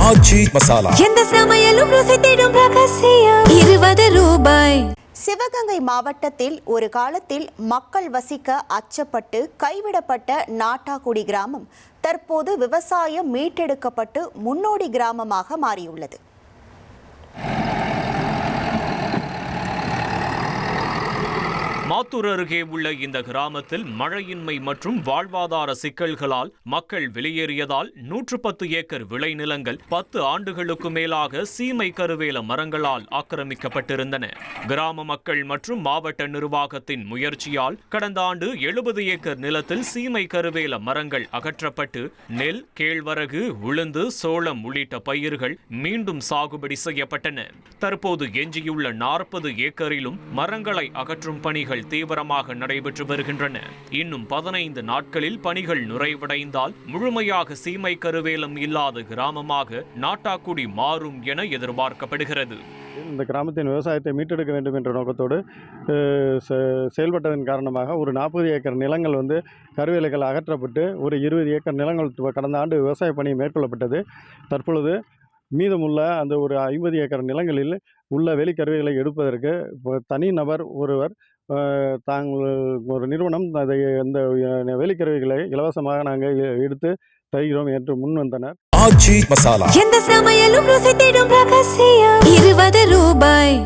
ஆச்சி மசாலா. எந்த சமையலும் ருசி தேடும் ரகசியம். 20 ரூபாய். சிவகங்கை மாவட்டத்தில் ஒரு காலத்தில் மக்கள் வசிக்க அச்சப்பட்டு கைவிடப்பட்ட நாட்டாக்குடி கிராமம் தற்போது விவசாயம் மீட்டெடுக்கப்பட்டு முன்னோடி கிராமமாக மாறியுள்ளது. மாத்தூர் அருகே உள்ள இந்த கிராமத்தில் மழையின்மை மற்றும் வாழ்வாதார சிக்கல்களால் மக்கள் வெளியேறியதால் 110 ஏக்கர் விளைநிலங்கள் 10 ஆண்டுகளுக்கு மேலாக சீமை கருவேல மரங்களால் ஆக்கிரமிக்கப்பட்டிருந்தன. கிராம மக்கள் மற்றும் மாவட்ட நிர்வாகத்தின் முயற்சியால் கடந்த ஆண்டு 70 ஏக்கர் நிலத்தில் சீமை கருவேல மரங்கள் அகற்றப்பட்டு நெல், கேழ்வரகு, உளுந்து, சோளம் உள்ளிட்ட பயிர்கள் மீண்டும் சாகுபடி செய்யப்பட்டன. தற்போது எஞ்சியுள்ள 40 ஏக்கரிலும் மரங்களை அகற்றும் பணிகள் தீவிரமாக நடைபெற்று வருகின்றன. இன்னும் 15 நாட்களில் பணிகள் நிறைவடைந்தால் முழுமையாக சீமை கருவேலம் இல்லாத கிராமமாக நாட்டாக்குடி மாறும் என எதிர்பார்க்கப்படுகிறது. இந்த கிராமத்தின் விவசாயத்தை மீட்டெடுக்க வேண்டும் என்ற நோக்கத்தோடு செயல்பட்டதன் காரணமாக ஒரு 40 ஏக்கர் நிலங்கள் கருவேலைகள் அகற்றப்பட்டு ஒரு 20 ஏக்கர் நிலங்கள் கடந்த ஆண்டு விவசாய பணி மேற்கொள்ளப்பட்டது. தற்பொழுது மீதமுள்ள அந்த ஒரு 50 ஏக்கர் நிலங்களில் உள்ள வேலிக்கருவேலை எடுப்பதற்கு தனி நபர் ஒருவர் தாங்கள் ஒரு நிறுவனம் அதை அந்த வேலிக்கருவிகளை இலவசமாக நாங்கள் எடுத்து தருகிறோம் என்று முன் வந்தனர். ஆச்சி மசாலா. எந்த சமையலும் ருசி தேடும் ரகசியம். 20 ரூபாய்.